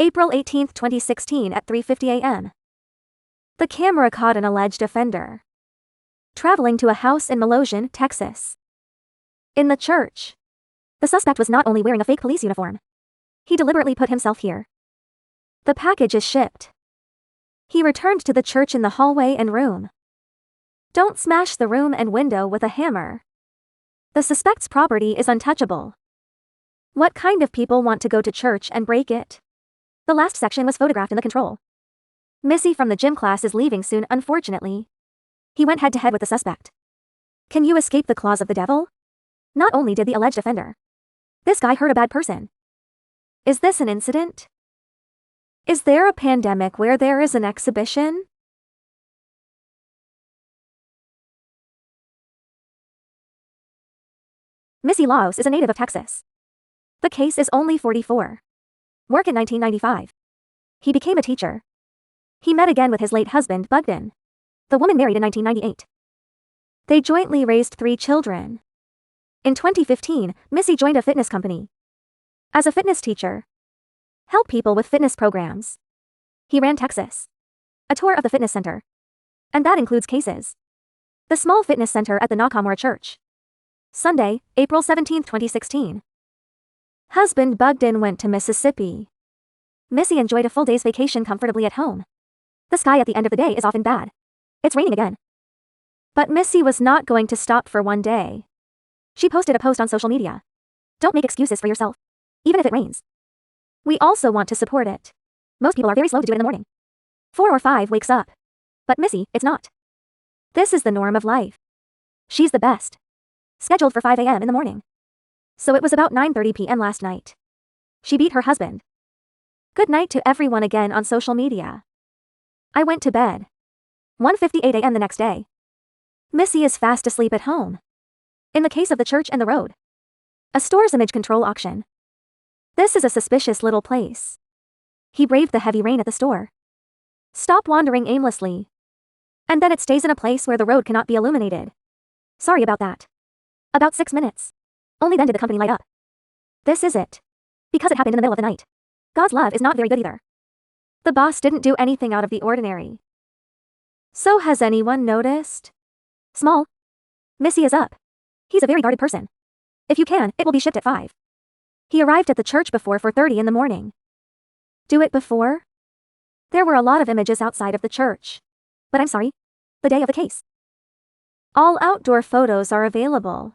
April 18, 2016 at 3:50 a.m. The camera caught an alleged offender traveling to a house in Malosion, Texas. In the church, the suspect was not only wearing a fake police uniform, he deliberately put himself here. The package is shipped. He returned to the church in the hallway and room. Don't smash the room and window with a hammer. The suspect's property is untouchable. What kind of people want to go to church and break it? The last section was photographed in the control. Misi from the gym class is leaving soon, unfortunately. He went head-to-head with the suspect. Can you escape the claws of the devil? Not only did the alleged offender, this guy hurt a bad person. Is this an incident? Is there a pandemic where there is an exhibition? Misi Laos is a native of Texas. The case is only 44. Work in 1995. He became a teacher. He met again with his late husband, Bugden. The woman married in 1998. They jointly raised 3 children. In 2015, Misi joined a fitness company. As a fitness teacher, help people with fitness programs. He ran Texas, a tour of the fitness center. And that includes cases. The small fitness center at the Nakamura Church. Sunday, April 17, 2016. Husband Bugden went to Mississippi. Misi enjoyed a full day's vacation comfortably at home. The sky at the end of the day is often bad. It's raining again. But Misi was not going to stop for one day. She posted a post on social media. Don't make excuses for yourself, even if it rains. We also want to support it. Most people are very slow to do it in the morning. 4 or 5 wakes up. But Misi, it's not. This is the norm of life. She's the best. Scheduled for 5 a.m. in the morning. So it was about 9:30 p.m. last night. She beat her husband. Good night to everyone again on social media. I went to bed. 1:58 a.m. the next day. Misi is fast asleep at home. In the case of the church and the road. A store's image control auction. This is a suspicious little place. He braved the heavy rain at the store. Stop wandering aimlessly. And then it stays in a place where the road cannot be illuminated. Sorry about that. About 6 minutes. Only then did the company light up. This is it. Because it happened in the middle of the night. God's love is not very good either. The boss didn't do anything out of the ordinary. So has anyone noticed? Small. Misi is up. He's a very guarded person. If you can, it will be shipped at 5. He arrived at the church before 4:30 in the morning. Do it before? There were a lot of images outside of the church. But I'm sorry. The day of the case. All outdoor photos are available.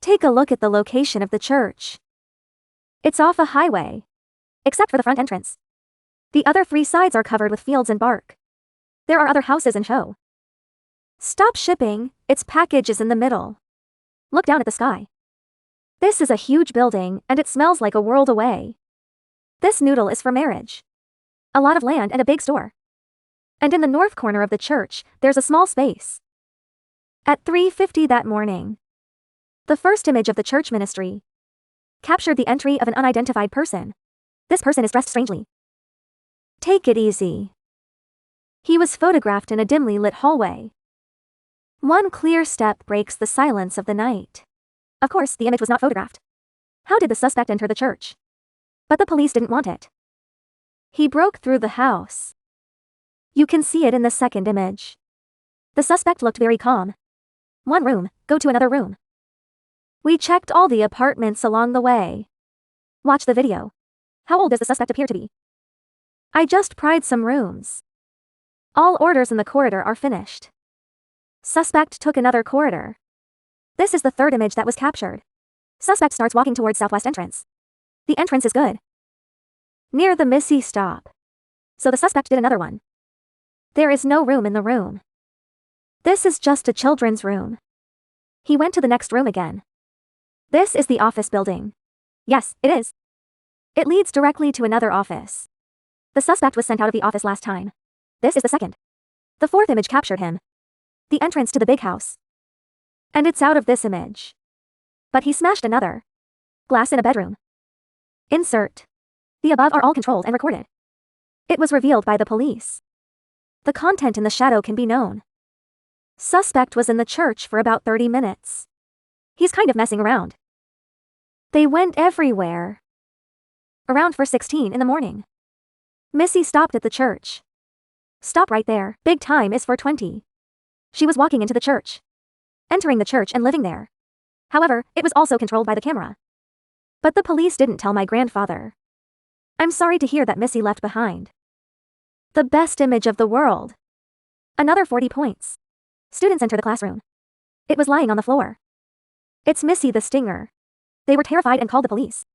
Take a look at the location of the church. It's off a highway. Except for the front entrance. The other 3 sides are covered with fields and bark. There are other houses in show. Stop shipping, its package is in the middle. Look down at the sky. This is a huge building, and it smells like a world away. This noodle is for marriage. A lot of land and a big store. And in the north corner of the church, there's a small space. At 3:50 that morning, the first image of the church ministry captured the entry of an unidentified person. This person is dressed strangely. Take it easy. He was photographed in a dimly lit hallway. One clear step breaks the silence of the night. Of course, the image was not photographed. How did the suspect enter the church? But the police didn't want it. He broke through the house. You can see it in the second image. The suspect looked very calm. One room, go to another room. We checked all the apartments along the way. Watch the video. How old does the suspect appear to be? I just pried some rooms. All orders in the corridor are finished. Suspect took another corridor. This is the third image that was captured. Suspect starts walking towards southwest entrance. The entrance is good. Near the Misi stop. So the suspect did another one. There is no room in the room. This is just a children's room. He went to the next room again. This is the office building. Yes, it is. It leads directly to another office. The suspect was sent out of the office last time. This is the second. The fourth image captured him. The entrance to the big house. And it's out of this image. But he smashed another. Glass in a bedroom. Insert. The above are all controlled and recorded. It was revealed by the police. The content in the shadow can be known. Suspect was in the church for about 30 minutes. He's kind of messing around. They went everywhere. Around 4:16 in the morning. Missy stopped at the church. Stop right there, big time is 4:20. She was walking into the church. Entering the church and living there. However, it was also controlled by the camera. But the police didn't tell my grandfather. I'm sorry to hear that Missy left behind the best image of the world. Another 40 points. Students enter the classroom. It was lying on the floor. It's Missy the stinger. They were terrified and called the police.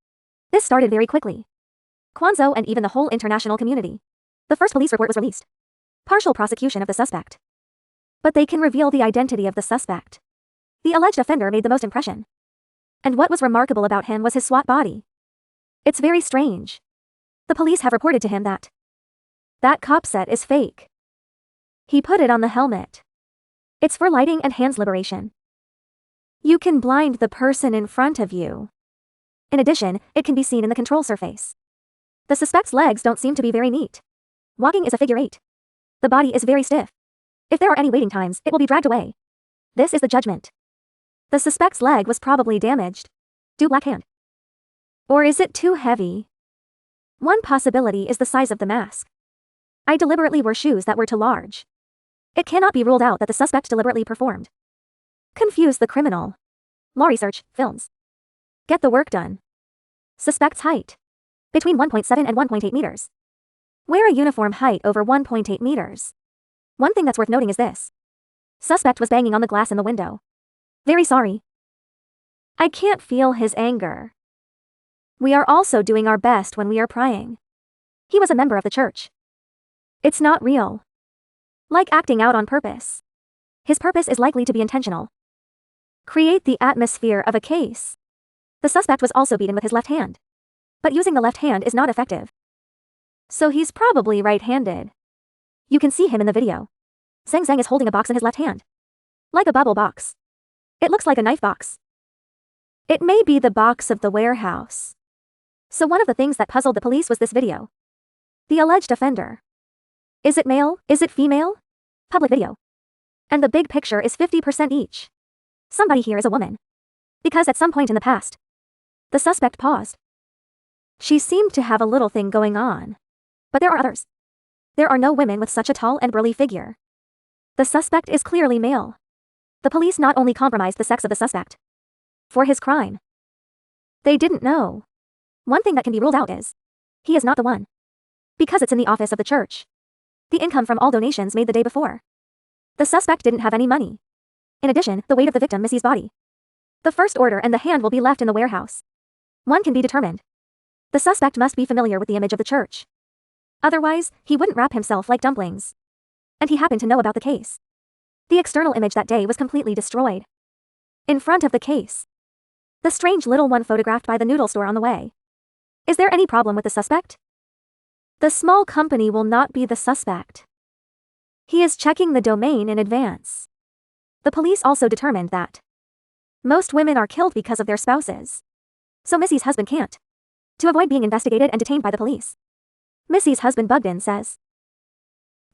This started very quickly. Kwanzaa and even the whole international community. The first police report was released. Partial prosecution of the suspect. But they can reveal the identity of the suspect. The alleged offender made the most impression. And what was remarkable about him was his SWAT body. It's very strange. The police have reported to him that cop set is fake. He put it on the helmet. It's for lighting and hands liberation. You can blind the person in front of you. In addition, it can be seen in the control surface. The suspect's legs don't seem to be very neat. Walking is a figure 8. The body is very stiff. If there are any waiting times, it will be dragged away. This is the judgment. The suspect's leg was probably damaged. Do black hand. Or is it too heavy? One possibility is the size of the mask. I deliberately wore shoes that were too large. It cannot be ruled out that the suspect deliberately performed. Confuse the criminal. Law research, films. Get the work done. Suspect's height. Between 1.7 and 1.8 meters. Wear a uniform height over 1.8 meters. One thing that's worth noting is this. Suspect was banging on the glass in the window. Very sorry. I can't feel his anger. We are also doing our best when we are prying. He was a member of the church. It's not real. Like acting out on purpose. His purpose is likely to be intentional. Create the atmosphere of a case. The suspect was also beaten with his left hand. But using the left hand is not effective. So he's probably right-handed. You can see him in the video. Zhang Zhang is holding a box in his left hand. Like a bubble box. It looks like a knife box. It may be the box of the warehouse. So one of the things that puzzled the police was this video. The alleged offender. Is it male? Is it female? Public video. And the big picture is 50% each. Somebody here is a woman. Because at some point in the past, the suspect paused. She seemed to have a little thing going on. But there are others. There are no women with such a tall and burly figure. The suspect is clearly male. The police not only compromised the sex of the suspect for his crime. They didn't know. One thing that can be ruled out is he is not the one. Because it's in the office of the church. The income from all donations made the day before. The suspect didn't have any money. In addition, the weight of the victim Missy's body. The first order and the hand will be left in the warehouse. One can be determined. The suspect must be familiar with the image of the church. Otherwise, he wouldn't wrap himself like dumplings. And he happened to know about the case. The external image that day was completely destroyed. In front of the case. The strange little one photographed by the noodle store on the way. Is there any problem with the suspect? The small company will not be the suspect. He is checking the domain in advance. The police also determined that most women are killed because of their spouses. So Missy's husband can't. To avoid being investigated and detained by the police. Missy's husband Bugden says.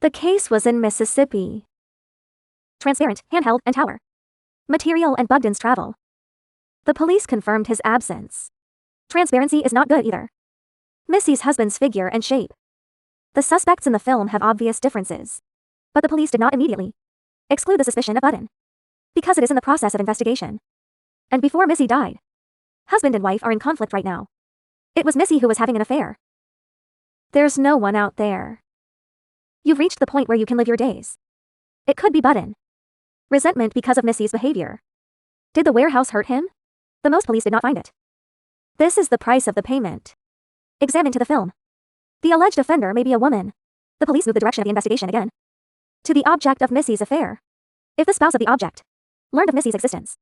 The case was in Mississippi. Transparent, handheld, and tower. Material and Bugden's travel. The police confirmed his absence. Transparency is not good either. Missy's husband's figure and shape. The suspects in the film have obvious differences. But the police did not immediately exclude the suspicion of Bugden. Because it is in the process of investigation. And before Missy died. Husband and wife are in conflict right now. It was Missy who was having an affair. There's no one out there. You've reached the point where you can live your days. It could be Bugden. Resentment because of Missy's behavior. Did the warehouse hurt him? The most police did not find it. This is the price of the payment. Examine to the film. The alleged offender may be a woman. The police moved the direction of the investigation again. To the object of Missy's affair. If the spouse of the object learned of Missy's existence,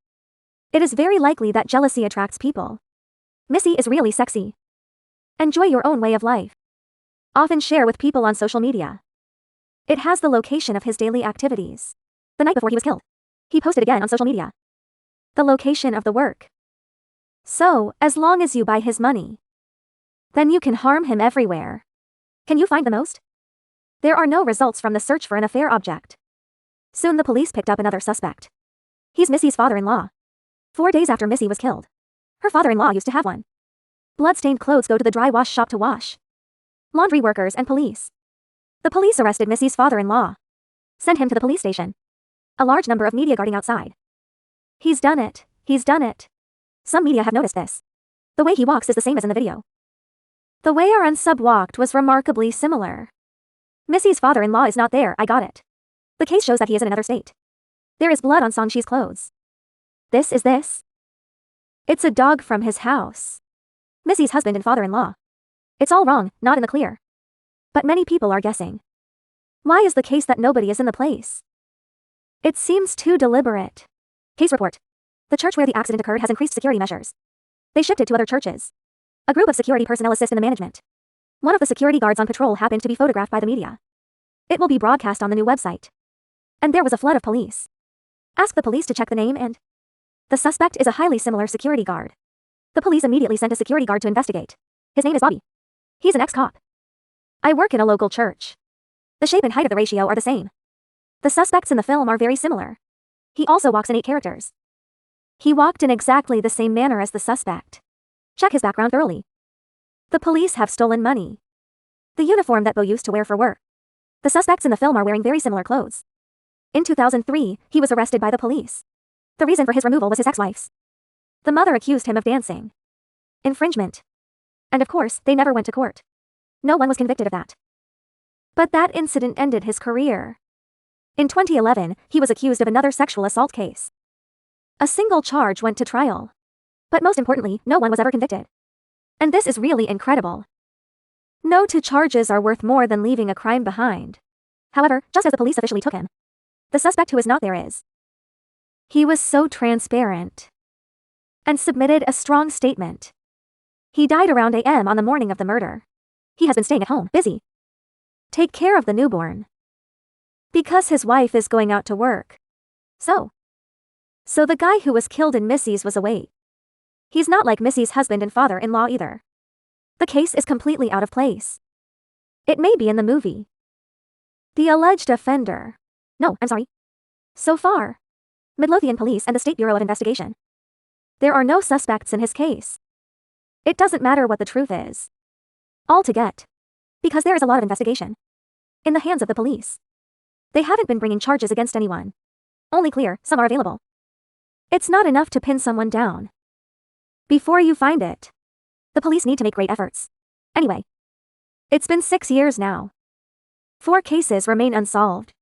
it is very likely that jealousy attracts people. Missy is really sexy. Enjoy your own way of life. Often share with people on social media. It has the location of his daily activities. The night before he was killed. He posted again on social media. The location of the work. So, as long as you buy his money, then you can harm him everywhere. Can you find the most? There are no results from the search for an affair object. Soon the police picked up another suspect. He's Missy's father-in-law. 4 days after Missy was killed. Her father-in-law used to have one. Blood-stained clothes go to the dry wash shop to wash. Laundry workers and police. The police arrested Misi's father-in-law. Sent him to the police station. A large number of media guarding outside. He's done it. He's done it. Some media have noticed this. The way he walks is the same as in the video. The way our unsub walked was remarkably similar. Misi's father-in-law is not there, I got it. The case shows that he is in another state. There is blood on Song-shi's clothes. This is this. It's a dog from his house. Misi's husband and father-in-law. It's all wrong, not in the clear. But many people are guessing. Why is the case that nobody is in the place? It seems too deliberate. Case report. The church where the accident occurred has increased security measures. They shifted to other churches. A group of security personnel assist in the management. One of the security guards on patrol happened to be photographed by the media. It will be broadcast on the new website. And there was a flood of police. Ask the police to check the name and... The suspect is a highly similar security guard. The police immediately sent a security guard to investigate. His name is Bobby. He's an ex-cop. I work in a local church. The shape and height of the ratio are the same. The suspects in the film are very similar. He also walks in 8 characters. He walked in exactly the same manner as the suspect. Check his background thoroughly. The police have stolen money. The uniform that Bo used to wear for work. The suspects in the film are wearing very similar clothes. In 2003, he was arrested by the police. The reason for his removal was his ex-wife's. The mother accused him of dancing. Infringement. And of course, they never went to court. No one was convicted of that. But that incident ended his career. In 2011, he was accused of another sexual assault case. A single charge went to trial. But most importantly, no one was ever convicted. And this is really incredible. No 2 charges are worth more than leaving a crime behind. However, just as the police officially took him, the suspect who is not there is. He was so transparent. And submitted a strong statement. He died around AM on the morning of the murder. He has been staying at home, busy. Take care of the newborn. Because his wife is going out to work. So the guy who was killed in Misi's was away. He's not like Misi's husband and father-in-law either. The case is completely out of place. It may be in the movie. The alleged offender. No, I'm sorry. So far. Midlothian Police and the State Bureau of Investigation. There are no suspects in his case. It doesn't matter what the truth is. All to get. Because there is a lot of investigation. In the hands of the police. They haven't been bringing charges against anyone. Only clear, some are available. It's not enough to pin someone down. Before you find it. The police need to make great efforts. Anyway. It's been 6 years now. 4 cases remain unsolved.